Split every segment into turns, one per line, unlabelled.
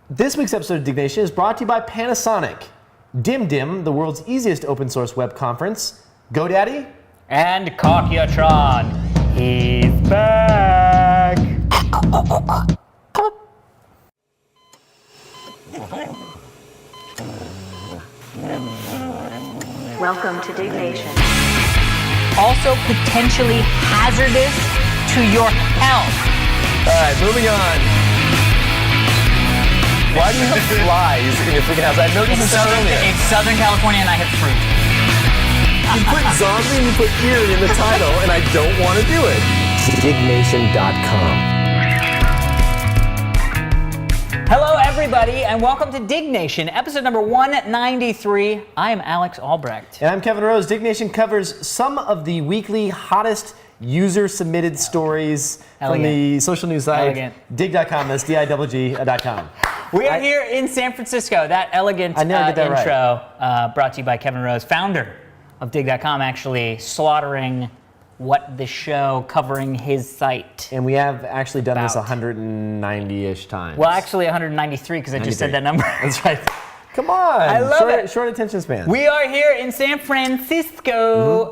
This week's episode of Diggnation is brought to you by Panasonic, DimDim, the world's easiest open source web conference, GoDaddy,
and Kokyatron. He's back.
Welcome to Diggnation.
Also potentially hazardous to your health.
All right, moving on. Why do you have flies in your freaking house? I noticed this earlier.
It's Southern California and I have fruit.
You put zombie and you put eerie in the title, and I don't want to do it. Diggnation.com.
Hello everybody and welcome to Diggnation, episode number 193. I am Alex Albrecht.
And I'm Kevin Rose. Diggnation covers some of the weekly hottest user-submitted stories from the social news site, dig.com, that's D-I-G-G.com.
We are here in San Francisco. That elegant intro brought to you by Kevin Rose, founder of dig.com, actually slaughtering what the show covering his site.
And we have actually done this 190-ish times.
Well, actually 193 because I just said that number.
That's right. Come on.
I love it.
Short attention span.
We are here in San Francisco.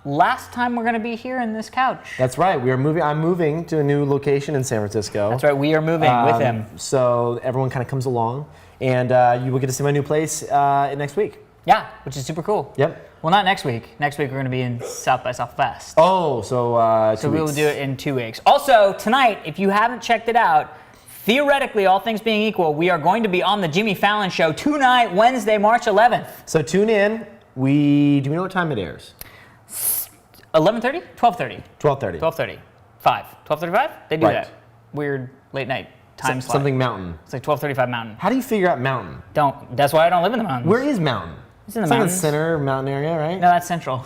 Last time we're going to be here in this couch.
That's right. We are moving. I'm moving to a new location in San Francisco.
That's right. We are moving with him.
So everyone kind of comes along, and you will get to see my new place next week.
Yeah, which is super cool.
Yep.
Well, not next week. Next week we're going to be in South by Southwest.
Oh, so 2
we will
weeks.
do it in 2 weeks. Also, tonight, if you haven't checked it out, theoretically, all things being equal, we are going to be on the Jimmy Fallon Show tonight, Wednesday, March 11th.
So tune in. Do we know what time it airs?
11:30? 12:30.
12:30.
12:30. 12:35? They do that. Weird late night time slot.
Something mountain.
It's like 12:35 Mountain.
How do you figure out mountain?
That's why I don't live in the mountains.
Where is mountain?
It's in the
It's like
mountains.
the center mountain area, right?
No, that's central.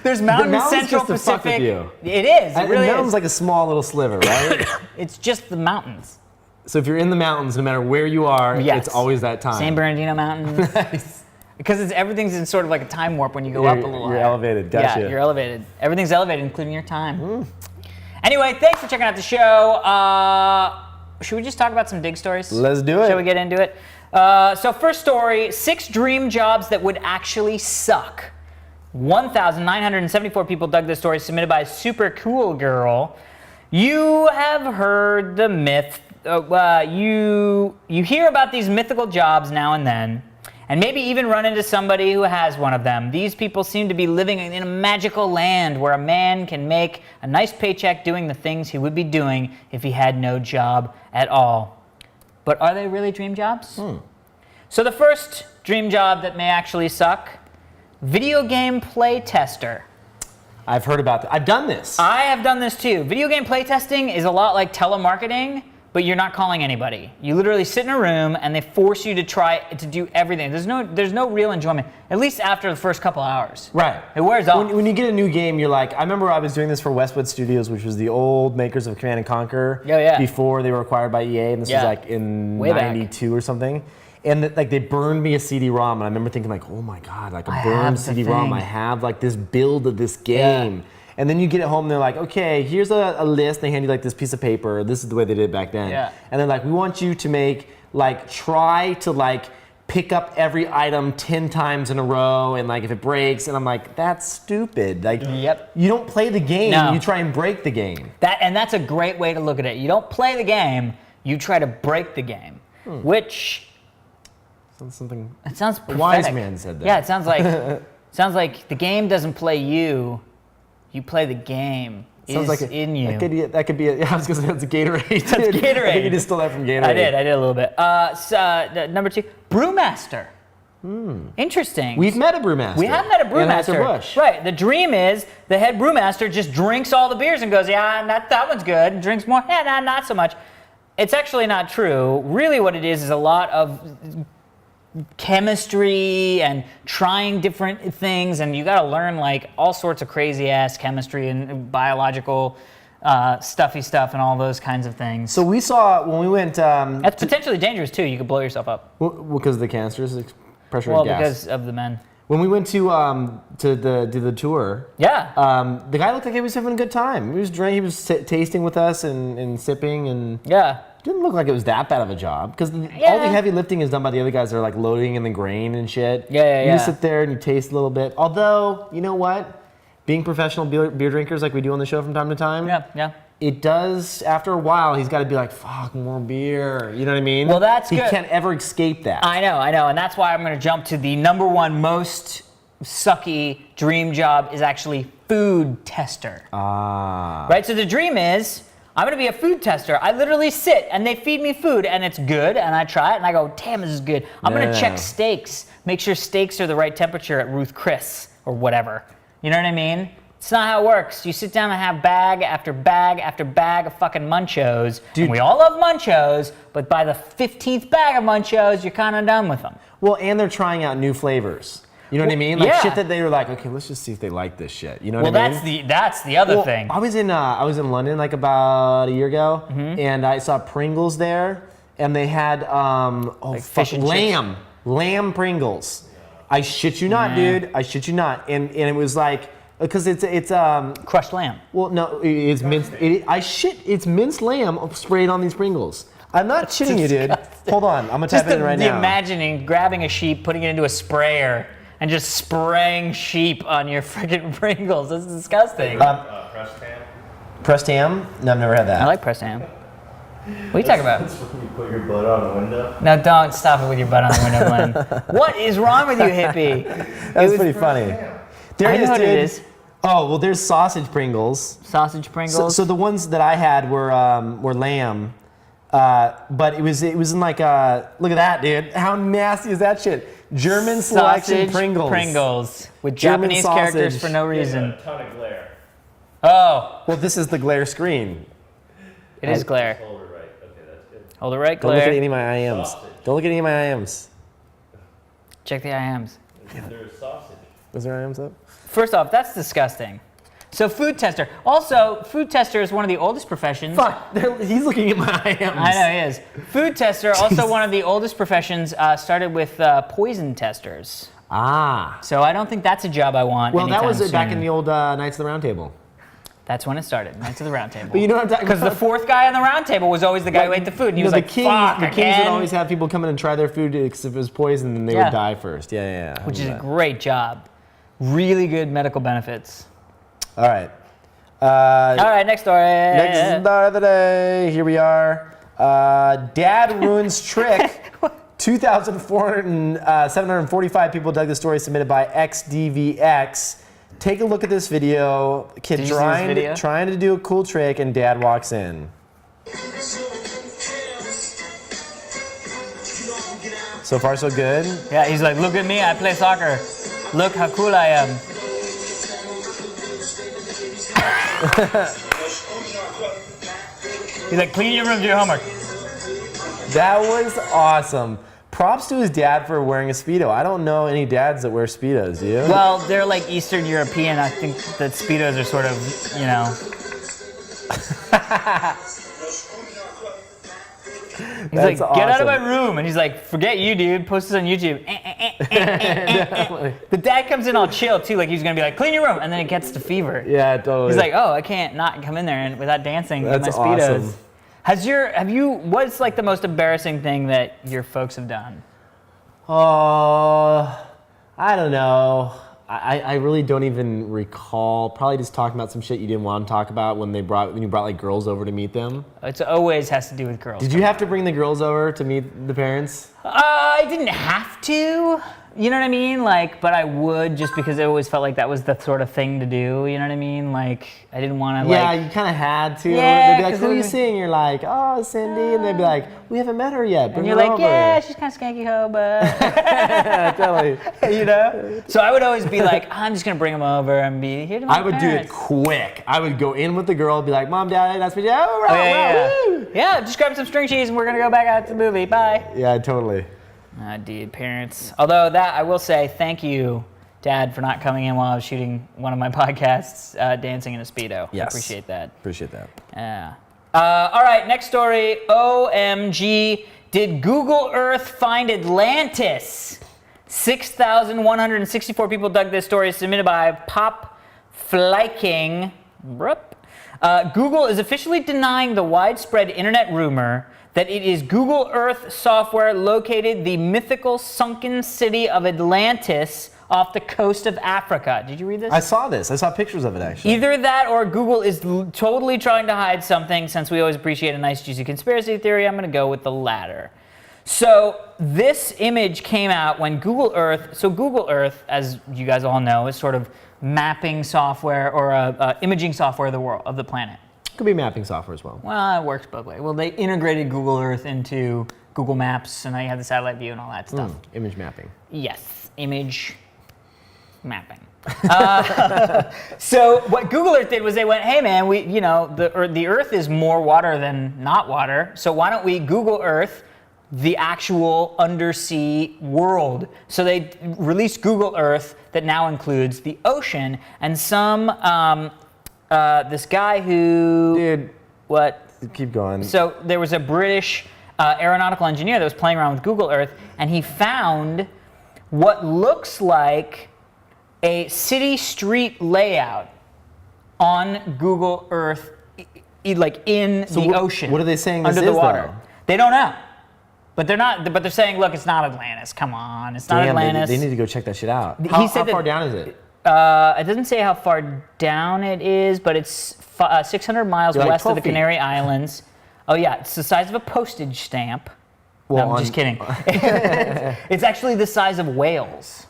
There's mountain, central,
just to fuck with
Pacific.
you.
It is. It really
mountain's
is.
like a small little sliver, right?
It's just the mountains.
So if you're in the mountains, no matter where you are,
Yes.
it's always that time.
San Bernardino Mountains.
Nice.
Because everything's in sort of like a time warp when you go up a little
You're
higher.
elevated. Gotcha.
Yeah, you're elevated. Everything's elevated, including your time. Anyway, thanks for checking out the show. Should we just talk about some dig stories?
Let's do it.
Shall we get into it? So first story, 6 dream jobs that would actually suck. 1,974 people dug this story, submitted by Super Cool Girl. You have heard the myth. You hear about these mythical jobs now and then, and maybe even run into somebody who has one of them. These people seem to be living in a magical land where a man can make a nice paycheck doing the things he would be doing if he had no job at all. But are they really dream jobs? So the first dream job that may actually suck, video game play tester.
I've heard about that. I've done this.
I have done this too. Video game playtesting is a lot like telemarketing, but you're not calling anybody. You literally sit in a room and they force you to try to do everything. There's no real enjoyment, at least after the first couple hours.
Right.
It wears off.
When you get a new game, you're like, I remember I was doing this for Westwood Studios, which was the old makers of Command & Conquer.
Oh, yeah.
Before they were acquired by EA, and this was like in
Way back.
92 or something. And they burned me a CD-ROM, and I remember thinking like, oh my God, like a burned CD-ROM.
thing.
I have like this build of this game.
Yeah.
And then you get it home, and they're like, okay, here's a list. They hand you like this piece of paper. This is the way they did it back then.
Yeah.
And they're like, we want you to try to pick up every item 10 times in a row, and like if it breaks, and I'm like, that's stupid. Like,
Yep.
you don't play the game,
No.
you try and break the game.
That's a great way to look at it. You don't play the game, you try to break the game, which
Something
it sounds
a
prophetic.
wise man said that.
Yeah, it sounds like the game doesn't play you. You play the game.
Sounds like
in you.
That could be. I was gonna say that's a Gatorade.
That's Gatorade.
I think you just stole that from Gatorade.
I did a little bit. Number 2, Brewmaster. Interesting.
We've met a brewmaster.
We have met a brewmaster.
Anheuser-Busch.
Right. The dream is the head brewmaster just drinks all the beers and goes, yeah, that one's good. And drinks more. Yeah, not so much. It's actually not true. Really what it is a lot of chemistry and trying different things, and you got to learn like all sorts of crazy ass chemistry and biological stuffy stuff and all those kinds of things.
So we saw when we went.
That's potentially dangerous too. You could blow yourself up.
Because of the canisters, pressure
Well,
of gas.
because of the men.
When we went to the tour, the guy looked like he was having a good time. He was drinking, he was tasting with us and sipping, and didn't look like it was that bad of a job because all the heavy lifting is done by the other guys that are like loading in the grain and shit. You just sit there and you taste a little bit. Although, you know what? Being professional beer drinkers like we do on the show from time to time, it does, after a while, he's got to be like, fuck, more beer. You know what I mean?
Well, that's good.
He can't ever escape that.
I know. And that's why I'm going to jump to the number one most sucky dream job is actually food tester. Right? So the dream is, I'm going to be a food tester. I literally sit and they feed me food and it's good and I try it and I go, damn, this is good. I'm going to check steaks, make sure steaks are the right temperature at Ruth Chris or whatever. You know what I mean? It's not how it works. You sit down and have bag after bag after bag of fucking Munchos. Dude, and we all love Munchos, but by the 15th bag of Munchos, you're kind of done with them.
Well, and they're trying out new flavors. You know what I mean? Like shit that they were like, okay, let's just see if they like this shit. You know what I mean?
That's the other thing.
I was in London like about a year ago, and I saw Pringles there, and they had
fish and
lamb Pringles. I shit you not, dude. I shit you not. And it was like, because it's
crushed lamb.
Well, no, it's minced. It's minced lamb sprayed on these Pringles. I'm not shitting you, dude. Hold on, I'm gonna type it in right now.
Imagining grabbing a sheep, putting it into a sprayer, and just spraying sheep on your freaking Pringles. This is disgusting.
Pressed ham?
Pressed ham? No, I've never had that.
I like pressed ham. What are you talking about?
That's when you put your butt on the window.
No, don't stop it with your butt on the window, Glenn. What is wrong with you, hippie?
That was pretty funny. There
I know what it is.
Oh, well, there's sausage Pringles.
Sausage Pringles?
So the ones that I had were lamb. But it was in like look at that, dude. How nasty is that shit? German selection Pringles.
With
German
Japanese
sausage.
characters for no reason.
A ton of glare.
Oh.
Well, this is the glare screen.
It is glare.
Hold it right. Okay, that's good.
Hold it right,
Don't
glare.
look at any of my IMs.
Sausage.
Don't look at any of my IMs.
Check the IMs.
There's sausage.
Was there IMs up?
First off, that's disgusting. So food tester. Also, food tester is one of the oldest professions.
Fuck, he's looking at my IMs.
I know he is. Food tester, also one of the oldest professions, started with poison testers. So I don't think that's a job I want.
Well, that was
soon.
back in the old Knights of the Round Table.
That's when it started, Knights of the Round Table.
But you know what I'm talking about?
Because the fourth guy on the round table was always the guy who ate the food. And he was like, fuck,
the kings
again?
would always have people come in and try their food because if it was poison, then they would die first. Yeah.
Which is a great job. Really good medical benefits.
All right.
All right, next story.
Next story of the day. Here we are. Dad ruins trick. 2,745 people dug the story submitted by XDVX. Take a look at this video. Kid trying to do a cool trick, and dad walks in. So far, so good.
Yeah, he's like, look at me, I play soccer. Look how cool I am. He's like, clean your room, do your homework.
That was awesome. Props to his dad for wearing a Speedo. I don't know any dads that wear Speedos, do you?
Well, they're like Eastern European. I think that Speedos are sort of, you know. He's like, get out of my room. And he's like, forget you, dude. Post this on YouTube. The dad comes in all chill, too. Like, he's going to be like, clean your room. And then it gets to fever.
Yeah, totally.
He's like, oh, I can't not come in there and without dancing in my
That's
Speedos.
awesome.
What's like the most embarrassing thing that your folks have done?
I don't know. I really don't even recall. Probably just talking about some shit you didn't want to talk about when you brought like girls over to meet them.
It always has to do with girls.
Did you have to bring the girls over to meet the parents?
I didn't have to. You know what I mean? Like, but I would just because I always felt like that was the sort of thing to do. You know what I mean? Like, I didn't want to.
Yeah, you kind of had to.
Yeah,
they'd be like, "Who are you seeing?" You're like, "Oh, Cindy," and they'd be like, "We haven't met her yet."
And you're like, "Yeah, she's kind of skanky hoe, but."
Totally.
You know. So I would always be like, "I'm just gonna bring them over and be here to my
I would
parents."
do it quick. I would go in with the girl, be like, "Mom, Dad, that's me." Oh,
Yeah, just grab some string cheese and we're gonna go back out to the movie. Bye.
Yeah, totally.
Dude, parents. Although that, I will say, thank you, Dad, for not coming in while I was shooting one of my podcasts, dancing in a Speedo.
Yes.
I appreciate that.
Appreciate that.
Yeah. All right, next story. OMG, did Google Earth find Atlantis? 6,164 people dug this story, submitted by Pop Flyking. Google is officially denying the widespread internet rumor that it is Google Earth software located the mythical sunken city of Atlantis off the coast of Africa. Did you read this?
I saw this. I saw pictures of it, actually.
Either that or Google is totally trying to hide something. Since we always appreciate a nice juicy conspiracy theory, I'm going to go with the latter. So this image came out when Google Earth, so Google Earth, as you guys all know, is sort of mapping software or imaging software of the world, of the planet.
Could be mapping software as well.
Well, it works both ways. Well, they integrated Google Earth into Google Maps, and now you have the satellite view and all that stuff.
Image mapping.
Yes, image mapping. So what Google Earth did was they went, hey man, the Earth is more water than not water, so why don't we Google Earth the actual undersea world? So they released Google Earth that now includes the ocean, and this guy who...
Dude.
What?
Keep going.
So there was a British aeronautical engineer that was playing around with Google Earth, and he found what looks like a city street layout on Google Earth, like in the ocean.
What are they saying this
under the
is,
water?
though?
They don't know. But they're not. But they're saying, look, it's not Atlantis. Come on, it's not Atlantis.
They need to go check that shit out.
He said
how far down is it?
It doesn't say how far down it is, but it's 600 miles
Like
west of
12
the
feet.
Canary Islands. Oh yeah, it's the size of a postage stamp.
Well,
No, I'm just kidding. It's actually the size of Wales.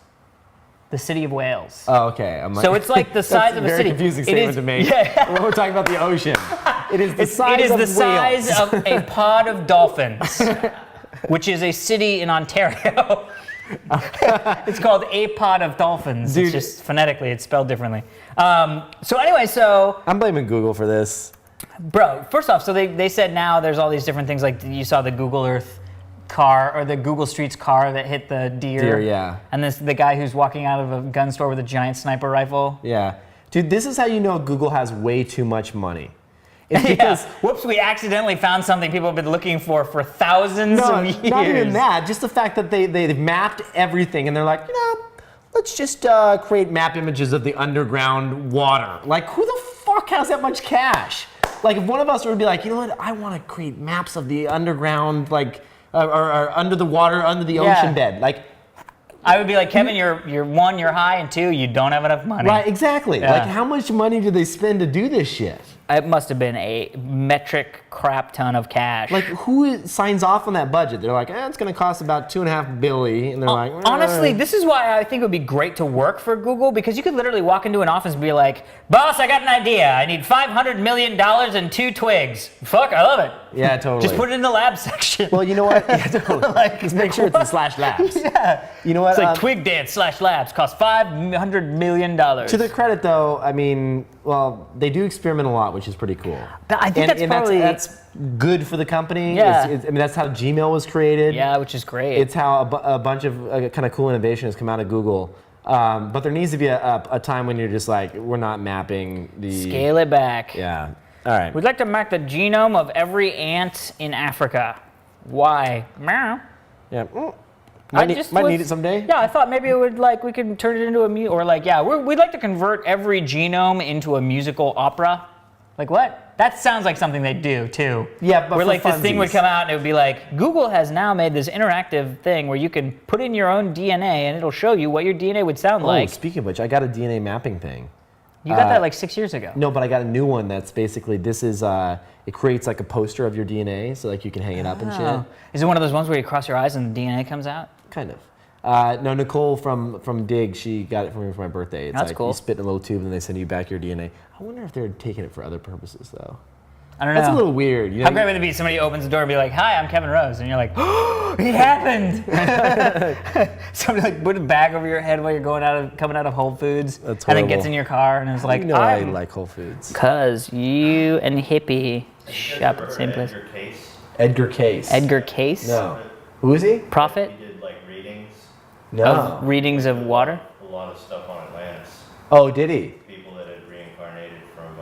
The city of Wales.
Oh, okay. I'm like,
So it's like the size of a city.
Very confusing statement to make.
Yeah.
When we're talking about the ocean. It is the size
It is
of
the
Wales.
size of a pod of dolphins, which is a city in Ontario. It's called a pod of dolphins.
Dude.
It's just phonetically, it's spelled differently. So
I'm blaming Google for this.
bro, first off, so they said now there's all these different things, like you saw the Google Earth car or the Google Streets car that hit the deer.
Deer, yeah.
And the guy who's walking out of a gun store with a giant sniper rifle.
Yeah. Dude, this is how you know Google has way too much money. It's because...
Whoops, we accidentally found something people have been looking for thousands of years.
Not even that. Just the fact that they've mapped everything and they're like, let's just create map images of the underground water. Like, who the fuck has that much cash? Like, if one of us would be like, you know what, I want to create maps of the underground, like, or under the water, under the ocean bed. Like,
I would be like, Kevin, you're one, you're high, and two, you don't have enough money.
right, exactly.
Yeah.
Like, how much money do they spend to do this shit?
It must have been a metric crap ton of cash.
Like, who signs off on that budget? They're like, it's going to cost about $2.5 billion, and they're like,
honestly, this is why I think it would be great to work for Google, because you could literally walk into an office and be like, boss, I got an idea. I need $500 million and 2 twigs. Fuck, I love it.
Yeah, totally.
Just put it in the lab section.
Well, you know what? Yeah, totally.
Like,
just make sure it's in /labs.
Yeah.
You know what?
It's like Twig Dance /labs cost $500 million.
To their credit, though, I mean, well, they do experiment a lot, which is pretty cool.
I think that's probably...
That's good for the company.
Yeah.
I mean, that's how Gmail was created.
Yeah, which is great.
It's how a bunch of kind of cool innovation has come out of Google. But there needs to be a time when you're just like, we're not mapping the...
Scale it back.
Yeah. All right.
We'd like to map the genome of every ant in Africa. Why? Meow.
Yeah. Might need it someday.
Yeah, I thought maybe it would, like, we could turn it into we'd like to convert every genome into a musical opera. Like what? That sounds like something they do too.
Yeah, but
where
for
like this thing would
funsies.
come out and it would be like, Google has now made this interactive thing where you can put in your own DNA and it'll show you what your DNA would sound like.
Speaking of which, I got a DNA mapping thing.
You got that like 6 years ago.
No, but I got a new one that's basically, it creates like a poster of your DNA, so like you can hang it up and shit.
Is it one of those ones where you cross your eyes and the DNA comes out?
Kind of. No, Nicole from Dig, she got it for me for my birthday. It's
That's
like
cool.
you spit in a little tube and they send you back your DNA. I wonder if they're taking it for other purposes though.
I don't know.
That's a little weird. You know,
How great would it be? Somebody opens the door and be like, "Hi, I'm Kevin Rose," and you're like, "Oh, it happened!" Somebody like put a bag over your head while you're coming out of Whole Foods,
That's
and then
horrible.
gets in your car and is like,
you know I
"I'm
like Whole Foods.
Cause you and Hippie shop at the same place."
Edgar Case.
Edgar Case,
No. Who is he?
prophet
He did like readings,
No.
of readings of water.
a lot of stuff on Atlantis.
Oh, did he?
People that had reincarnated from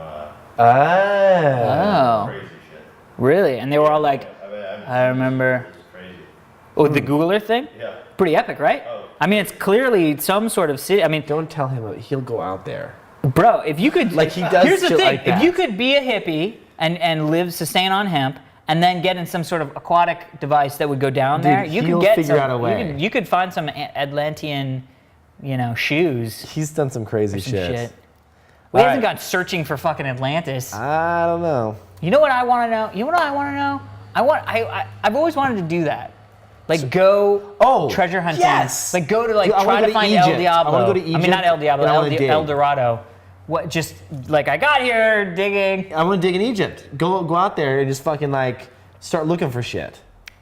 Ah.
Oh,
crazy shit.
really? And they were all like,
I mean,
I remember.
This is crazy.
"Oh, the Googler thing?
Yeah.
Pretty epic, right?"
Oh,
I mean, it's clearly some sort of city. I mean,
don't tell him he'll go out there.
Bro, if you could,
like he does.
Here's the thing:
like that.
if you could be a hippie and sustain on hemp, and then get in some sort of aquatic device that would go down there, you could get
figure out a way.
You could find some Atlantean, shoes.
He's done some crazy shit.
We haven't gone searching for fucking Atlantis.
I don't know.
You know what I want to know? You know what I want to know? I've always wanted to do that. Like go treasure hunting.
Yes.
Like go to try to find El Diablo.
I want to go to Egypt.
I mean not El Diablo, El Dorado. What? Just like I got here digging.
I want to dig in Egypt. Go out there and just fucking start looking for shit.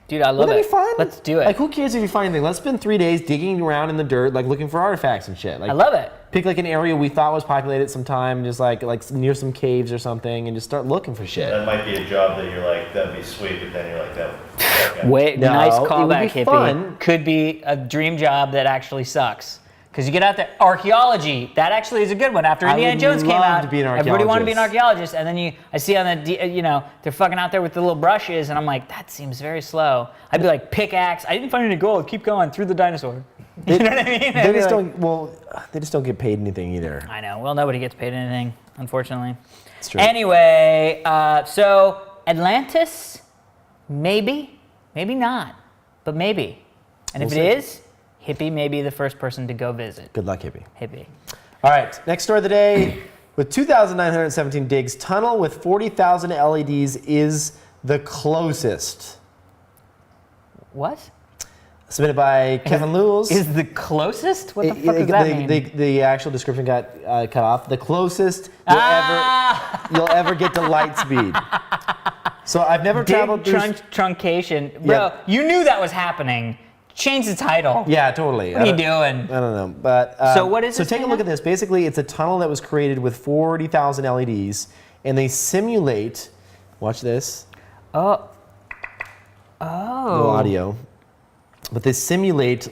Dude, I love it.
Wouldn't that be fun?
Let's do it.
Like who cares if you find anything? Let's spend 3 days digging around in the dirt, looking for artifacts and shit.
I love it.
Pick an area we thought was populated sometime, just like near some caves or something, and just start looking for shit.
That might be a job that you're like, that'd be sweet, but then you're like, that. Okay.
Wait,
No,
nice
it would
callback,
be
hippie.
fun.
Could be a dream job that actually sucks. Because you get out there, archaeology, that actually is a good one. After Indiana Jones came out,
to be an
everybody wanted to be an
archaeologist.
archaeologist. And then I see on the, they're fucking out there with the little brushes, and I'm like, that seems very slow. I'd be like, pickaxe, I didn't find any gold, keep going, through the dinosaur. You know what I mean?
They just don't get paid anything either.
I know, well, nobody gets paid anything, unfortunately.
It's true.
Anyway, so Atlantis, maybe not, but maybe. And if it is, hippie may be the first person to go visit.
Good luck, hippie.
Hippie.
All right, next story of the day. With 2,917 digs, tunnel with 40,000 LEDs is the closest.
What?
Submitted by Kevin Lewis.
Is the closest? What the fuck does that mean?
The actual description got cut off. The closest you'll ever get to light speed. So I've never traveled through...
Truncation. Bro, you knew that was happening. Change the title.
Yeah, totally.
What are you doing?
I don't know. But
so what is this?
So take a look at this. Basically, it's a tunnel that was created with 40,000 LEDs, and they simulate... Watch this.
Oh.
No audio. But they simulate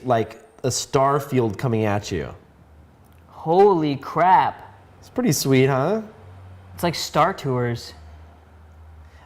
a star field coming at you.
Holy crap.
It's pretty sweet, huh?
It's like Star Tours.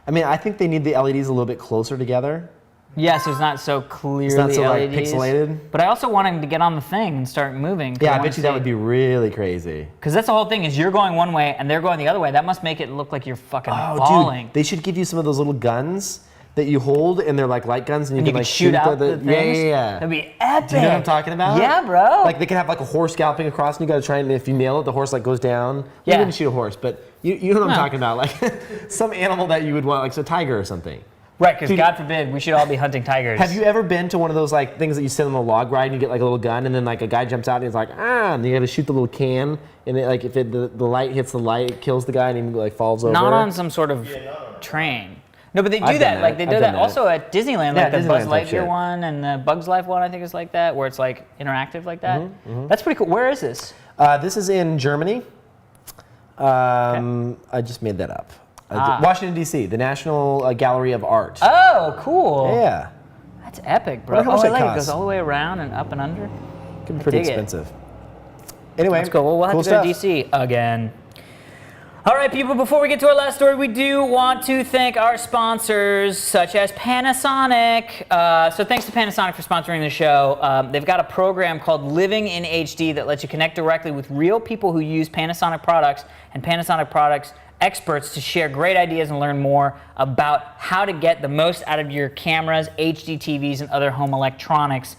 I mean, I think they need the LEDs a little bit closer together.
Yeah, so it's not so clearly
It's not so
LEDs.
pixelated.
But I also want him to get on the thing and start moving.
Yeah, I bet you that would be really crazy.
Because that's the whole thing, is you're going one way and they're going the other way. That must make it look like you're fucking falling.
Dude, they should give you some of those little guns that you hold, and they're like light guns, and you can
shoot out the things?
Yeah.
That'd be epic.
Do you know what I'm talking about?
Yeah, bro.
They can have a horse galloping across, and you gotta try, and if you nail it, the horse goes down.
Yeah.
You wouldn't shoot a horse, but you know what I'm talking about, some animal that you would want, like a tiger or something.
Right, because God forbid, we should all be hunting tigers.
Have you ever been to one of those things that you sit on a log ride and you get a little gun, and then a guy jumps out and he's like, and you gotta shoot the little can, and it, if the light hits the light, it kills the guy and he falls over?
Not on some sort of train. No, but they do that. They do that also at Disneyland, the Buzz Lightyear one and the Bugs Life one, I think is like that, where it's interactive like that. Mm-hmm. That's pretty cool. Where is this?
This is in Germany. Okay. I just made that up. Washington, D.C., the National Gallery of Art.
Oh, cool.
Yeah.
That's epic, bro.
How much it
goes all the way around and up and under.
Could be pretty expensive. Anyway,
let's go. Well, we'll have to go to D.C. again. All right, people, before we get to our last story, we do want to thank our sponsors, such as Panasonic. So thanks to Panasonic for sponsoring the show. They've got a program called Living in HD that lets you connect directly with real people who use Panasonic products and Panasonic products experts to share great ideas and learn more about how to get the most out of your cameras, HD TVs, and other home electronics.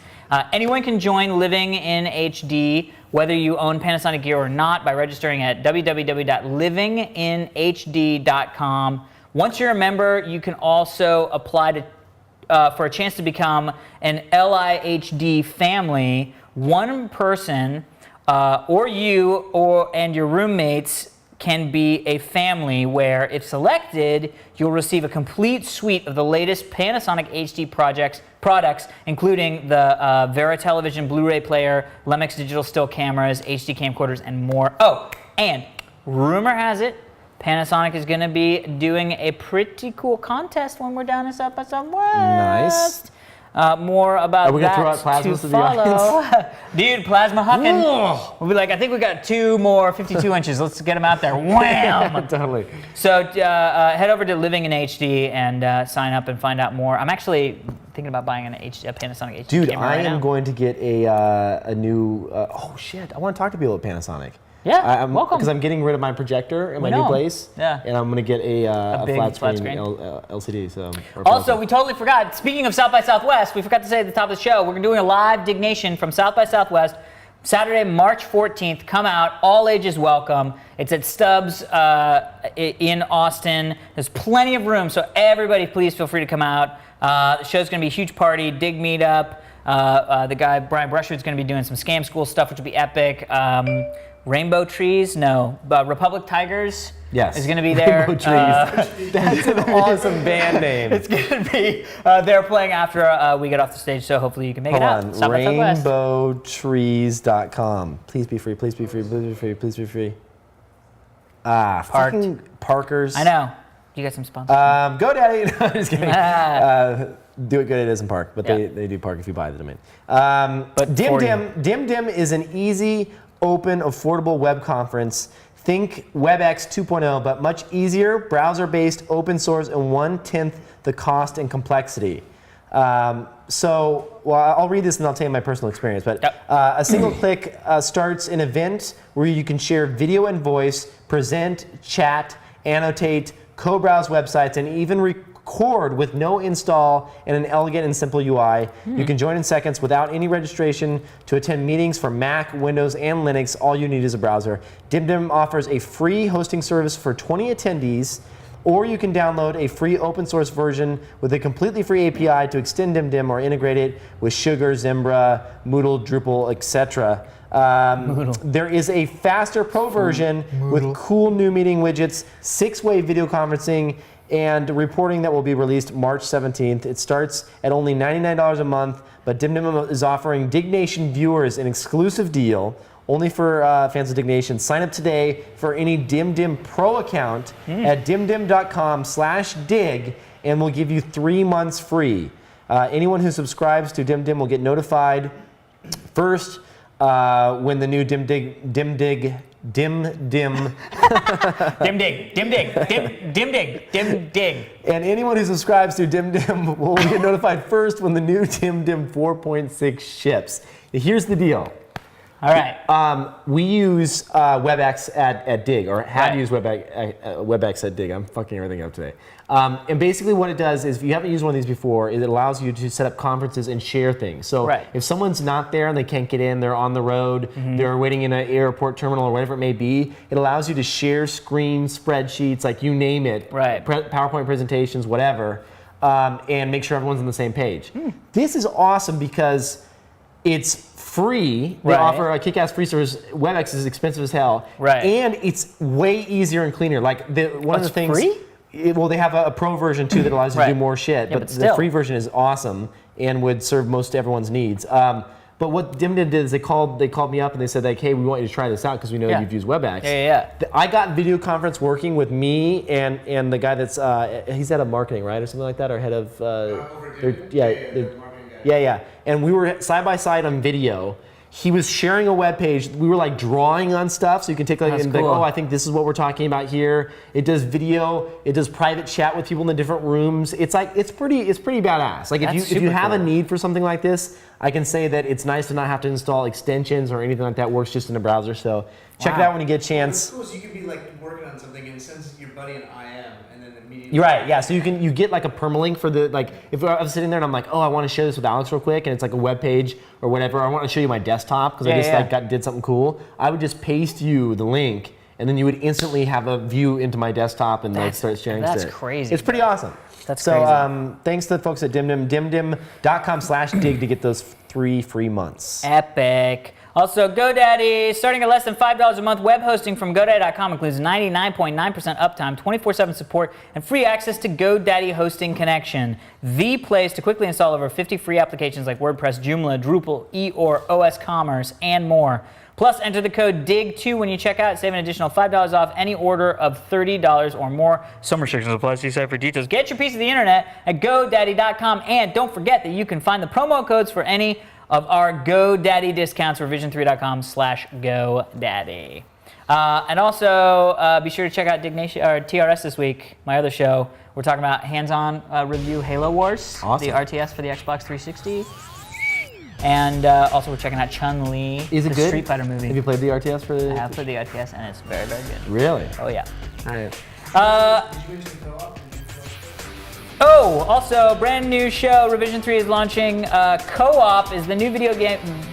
Anyone can join Living in HD, whether you own Panasonic gear or not, by registering at www.livinginhd.com. Once you're a member, you can also apply for a chance to become an LIHD family. One person, or you and your roommates, can be a family where, if selected, you'll receive a complete suite of the latest Panasonic HD products, including the Vera television, Blu-ray player, Lemix digital still cameras, HD camcorders, and more. Oh, and rumor has it, Panasonic is going to be doing a pretty cool contest when we're down in South by Southwest.
Nice.
more about
Are we gonna
that
throw out plasmas
to
to the
follow. Dude, Plasma Huckin'. We'll be like, I think we got 2 more 52 inches. Let's get them out there. Wham!
Totally.
So head over to Living in HD and sign up and find out more. I'm actually thinking about buying a Panasonic HD
Dude,
camera
I
right
am
now.
going to get a new. Oh shit! I want to talk to people at Panasonic.
Yeah, welcome.
Because I'm getting rid of my projector in my new place.
Yeah.
And I'm going to get a
big
flat screen,
screen.
LCD. So.
Also, we totally forgot. Speaking of South by Southwest, we forgot to say at the top of the show, we're doing a live Diggnation from South by Southwest, Saturday, March 14th. Come out, all ages welcome. It's at Stubbs in Austin. There's plenty of room, so everybody, please feel free to come out. The show's going to be a huge party, Dig meetup. The guy Brian Brushwood's going to be doing some Scam School stuff, which will be epic. Rainbow Trees, no, but Republic Tigers is going to be there.
Rainbow Trees. That's an awesome band name.
It's going to be, they're playing after we get off the stage, so hopefully you can make it out.
Hold on, rainbowtrees.com. Please be free, please be free, please be free, please be free. Fucking Parkers.
I know. You got some sponsors.
GoDaddy. No, I'm just kidding. Do it good. It doesn't park, but they do park if you buy the domain. But DimDim is an easy, open, affordable web conference. Think WebEx 2.0, but much easier, browser-based, open source, and 1/10 the cost and complexity. I'll read this and I'll tell you my personal experience. But a single click starts an event where you can share video and voice, present, chat, annotate, co-browse websites, and even record with no install and an elegant and simple UI. You can join in seconds without any registration to attend meetings for Mac, Windows, and Linux. All you need is a browser. DimDim offers a free hosting service for 20 attendees, or you can download a free open source version with a completely free API to extend DimDim or integrate it with Sugar, Zimbra, Moodle, Drupal, etc. There is a faster pro version with cool new meeting widgets, 6-way video conferencing, and reporting that will be released March 17th. It starts at only $99 a month, but DimDim is offering Diggnation viewers an exclusive deal only for fans of Diggnation. Sign up today for any DimDim Pro account at dimdim.com/dig, and we'll give you 3 months free. Anyone who subscribes to DimDim will get notified first when the new DimDig. And anyone who subscribes to DimDim will get notified first when the new DimDim 4.6 ships. Here's the deal.
All right.
We use WebEx at Dig, or had used WebEx at Dig. I'm fucking everything up today. And basically what it does is, if you haven't used one of these before, it allows you to set up conferences and share things. So if someone's not there and they can't get in, they're on the road, they're waiting in an airport terminal or whatever it may be, it allows you to share screens, spreadsheets, like you name it, PowerPoint presentations, whatever, and make sure everyone's on the same page. This is awesome because it's free. They offer a kick-ass free service. WebEx is expensive as hell, and it's way easier and cleaner. Like one of the things. Free? Well, they have a pro version too that allows you to do more shit, but the free version is awesome and would serve most everyone's needs. But what DimDim did is they called me up and they said, like, hey, we want you to try this out because we know you've used WebEx. I got video conference working with me and the guy that's he's head of marketing, right, or something like that, or head of and we were side by side on video. He was sharing a web page. We were like drawing on stuff, so you can take like, and like, oh, I think this is what we're talking about here. It does video. It does private chat with people in the different rooms. It's like it's pretty badass. Like if you have a need for something like this, I can say that it's nice to not have to install extensions or anything like that. It works just in a browser. So check it out when you get a chance.
Cool. So you can be like working on something and it sends your buddy an IM and then immediately.
You're right. Yeah. So you get like a permalink for the, like, if I was sitting there and I'm like, oh, I want to share this with Alex real quick, and it's like a web page or whatever. I want to show you my desktop because I just did something cool. I would just paste you the link, and then you would instantly have a view into my desktop and like start sharing shit.
That's crazy.
It's pretty awesome.
That's crazy.
So thanks to the folks at DimDim, dimdim.com/dig to get those 3 free months.
Epic. Also, GoDaddy, starting at less than $5 a month, web hosting from GoDaddy.com includes 99.9% uptime, 24/7 support, and free access to GoDaddy Hosting Connection, the place to quickly install over 50 free applications like WordPress, Joomla, Drupal, Eeyore, OS Commerce, and more. Plus, enter the code DIG2 when you check out. Save an additional $5 off any order of $30 or more. Some restrictions apply. See site for details. Get your piece of the internet at GoDaddy.com. And don't forget that you can find the promo codes for any of our GoDaddy discounts, revision3.com/GoDaddy. And also, be sure to check out Diggnation, or TRS this week, my other show. We're talking about hands-on review Halo Wars,
awesome.
The RTS for the Xbox 360. And also we're checking out Chun-Li,
Is it
the
good?
Street Fighter movie.
Have you played the RTS for the...
I have played the RTS, and it's very, very good.
Really?
Oh, yeah.
All right.
Also, brand new show, Revision 3 is launching. Co-op is the new video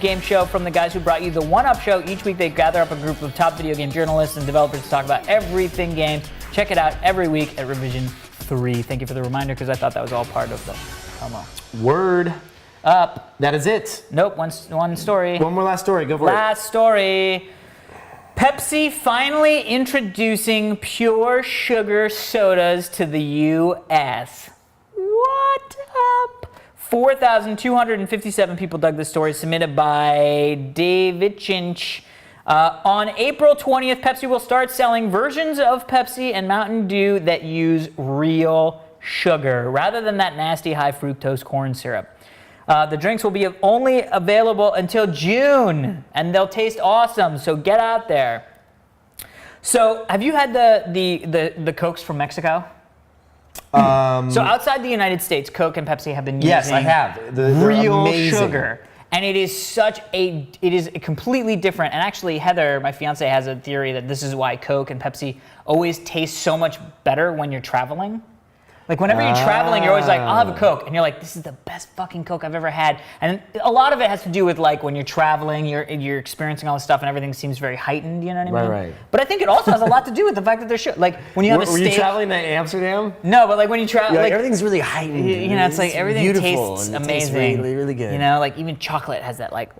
game show from the guys who brought you the One Up Show. Each week they gather up a group of top video game journalists and developers to talk about everything games. Check it out every week at Revision 3. Thank you for the reminder, because I thought that was all part of the promo.
Word up. That is it.
Nope, one story.
One more last story. Go for it.
Last story. Pepsi finally introducing pure sugar sodas to the U.S. What up? 4,257 people dug this story, submitted by David Chinch. On April 20th, Pepsi will start selling versions of Pepsi and Mountain Dew that use real sugar, rather than that nasty high fructose corn syrup. The drinks will be only available until June, and they'll taste awesome, so get out there. So, have you had the Cokes from Mexico? So outside the United States, Coke and Pepsi have been using
Yes, I have. They're
real
amazing.
sugar. And it is completely different. And actually, Heather, my fiance, has a theory that this is why Coke and Pepsi always taste so much better when you're traveling. Like, whenever you're traveling, you're always like, I'll have a Coke. And you're like, this is the best fucking Coke I've ever had. And a lot of it has to do with, like, when you're traveling, you're experiencing all this stuff, and everything seems very heightened, you know what I mean?
Right.
But I think it also has a lot to do with the fact that there's like, when you have a steak...
Were you traveling to Amsterdam?
No, but, like, when you travel...
Like, everything's really heightened.
You know, it's like, everything
beautiful,
tastes
and it
amazing.
tastes really, really good.
You know, like, even chocolate has that, like...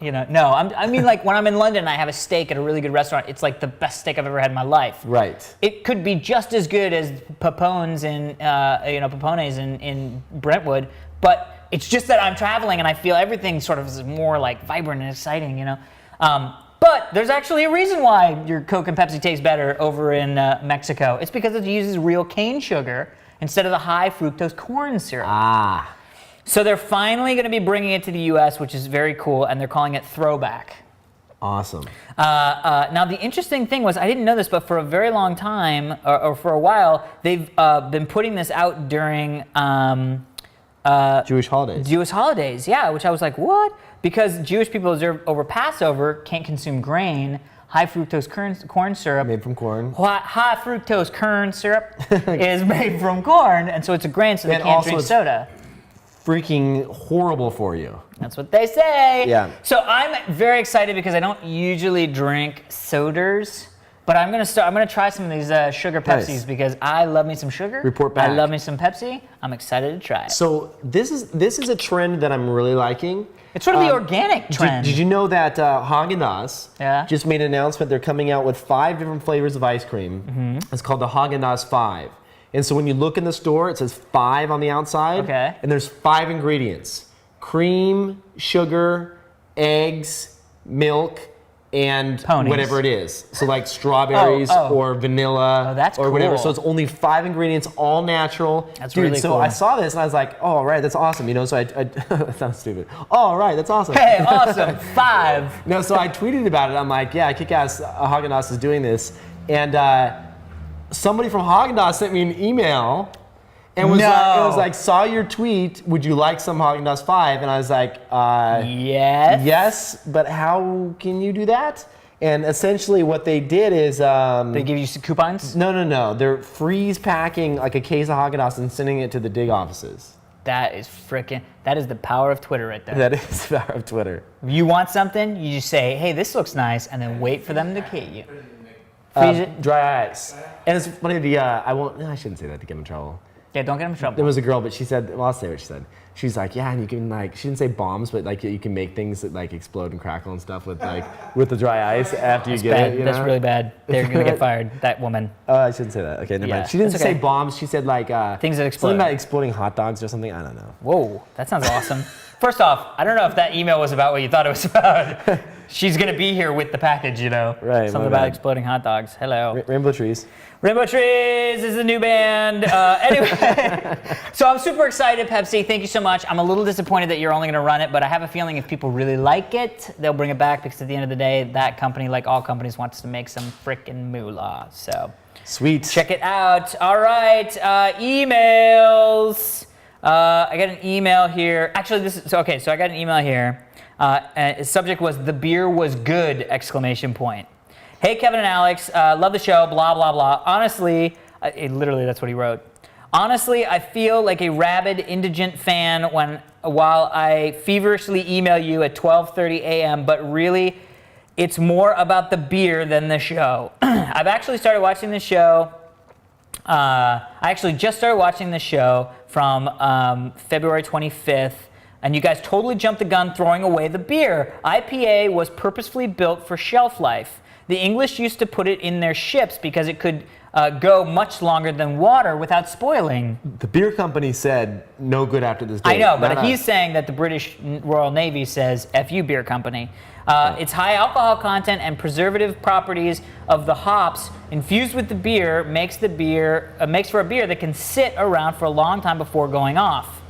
You know, no, I mean, like, when I'm in London and I have a steak at a really good restaurant, it's like the best steak I've ever had in my life.
Right.
It could be just as good as Papone's in Brentwood, but it's just that I'm traveling and I feel everything sort of is more like vibrant and exciting, you know. But there's actually a reason why your Coke and Pepsi taste better over in Mexico. It's because it uses real cane sugar instead of the high fructose corn syrup.
Ah.
So they're finally going to be bringing it to the U.S., which is very cool, and they're calling it Throwback.
Awesome.
Now, the interesting thing was, I didn't know this, but for a very long time, or for a while, they've been putting this out during...
Jewish holidays.
Jewish holidays, yeah, which I was like, what? Because Jewish people over Passover can't consume grain. High fructose corn syrup.
Made from corn.
High fructose corn syrup is made from corn, and so it's a grain, so they can't drink soda.
Freaking horrible for you.
That's what they say.
Yeah.
So I'm very excited because I don't usually drink sodas, but I'm gonna try some of these sugar Pepsis because I love me some sugar.
Report back.
I love me some Pepsi. I'm excited to try it.
So this is a trend that I'm really liking.
It's sort of the organic trend.
Did you know that Haagen-Dazs just made an announcement? They're coming out with 5 different flavors of ice cream. Mm-hmm. It's called the Haagen-Dazs 5. And so when you look in the store, it says 5 on the outside. Okay. And there's 5 ingredients: cream, sugar, eggs, milk, and whatever it is. So like strawberries or vanilla or whatever. So it's only 5 ingredients, all natural.
That's really cool.
So I saw this and I was like, oh, right, that's awesome. You know, so I that sounds stupid. Oh, right, that's awesome.
Hey, awesome, 5.
No, so I tweeted about it. I'm like, yeah, kick-ass Haagen-Dazs is doing this. And somebody from Haagen-Dazs sent me an email and was like, saw your tweet, would you like some Haagen-Dazs 5? And I was like,
yes.
Yes, but how can you do that? And essentially what they did is...
they give you some coupons?
No. They're freeze packing like a case of Haagen-Dazs and sending it to the Dig offices.
That is the power of Twitter right there.
That is the power of Twitter.
If you want something, you just say, hey, this looks nice, and then wait for them to kit you. Freeze it.
Dry ice. And it's funny, I shouldn't say that to get in trouble.
Yeah, don't get him in trouble.
There was a girl, but she said, well, I'll say what she said. She's like, yeah, and you can like, she didn't say bombs, but like you can make things that like explode and crackle and stuff with the dry ice after you get
bad.
it. You
That's
know?
really bad. They're gonna get fired. That woman.
Oh, I shouldn't say that. Okay, never mind. She didn't say bombs. She said like
things that explode.
Something about exploding hot dogs or something. I don't know.
Whoa, that sounds awesome. First off, I don't know if that email was about what you thought it was about. She's gonna be here with the package, you know.
Right.
Something about exploding hot dogs. Hello.
Rainbow Trees.
Rainbow Trees is the new band. Anyway, so I'm super excited, Pepsi. Thank you so much. I'm a little disappointed that you're only going to run it, but I have a feeling if people really like it, they'll bring it back because at the end of the day, that company, like all companies, wants to make some frickin' moolah. So
sweet. Check
it out. All right, emails. I got an email here. Actually, this is okay. So I got an email here. And the subject was "The beer was good!" exclamation point. Hey, Kevin and Alex, love the show, blah, blah, blah. Honestly, literally that's what he wrote. Honestly, I feel like a rabid, indigent fan while I feverishly email you at 12:30 a.m., but really, it's more about the beer than the show. I've actually started watching the show. I actually just started watching the show from February 25th, and you guys totally jumped the gun throwing away the beer. IPA was purposefully built for shelf life. The English used to put it in their ships because it could go much longer than water without spoiling.
The beer company said no good after this date.
I know, but he's saying that the British Royal Navy says F you beer company. Its high alcohol content and preservative properties of the hops infused with the beer makes for a beer that can sit around for a long time before going off.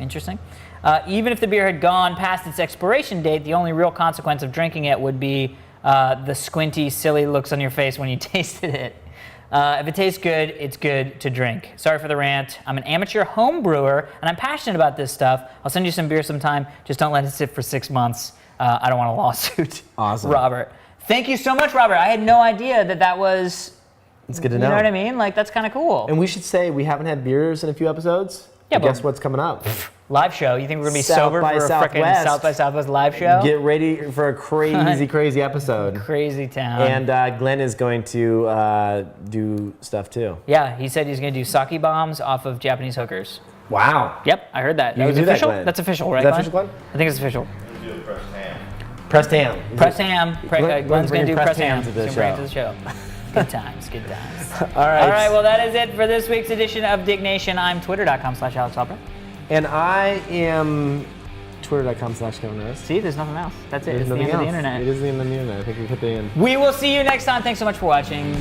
Interesting. Even if the beer had gone past its expiration date, the only real consequence of drinking it would be the squinty, silly looks on your face when you tasted it. If it tastes good, it's good to drink. Sorry for the rant. I'm an amateur home brewer, and I'm passionate about this stuff. I'll send you some beer sometime. Just don't let it sit for 6 months. I don't want a lawsuit.
Awesome.
Robert. Thank you so much, Robert. I had no idea that was...
It's good to know.
You know what I mean? Like, that's kind of cool.
And we should say we haven't had beers in a few episodes.
Yeah,
but guess what's coming up?
Live show. You think we're going to be sober for a freaking South by Southwest live show?
Get ready for a crazy, crazy episode.
Crazy town.
And Glenn is going to do stuff too.
Yeah, he said he's going to do sake bombs off of Japanese hookers.
Wow.
Yep, I heard that.
You
was
can do
official?
that, Glenn.
That's official, right,
Is that
Glenn?
official, Glenn?
I think it's official.
We do pressed ham.
Pressed ham.
Pressed ham. Glenn's going to do pressed ham.
to the
He's gonna bring it to the show. Good times, good times.
All right.
All right, well, that is it for this week's edition of Diggnation. I'm twitter.com/AlexHopper.
And I am twitter.com/KevinRose.
See, there's nothing else. That's it.
There's
It's the
nothing
end of the
else.
internet.
It is the end of the internet. I think we hit the end.
We will see you next time. Thanks so much for watching.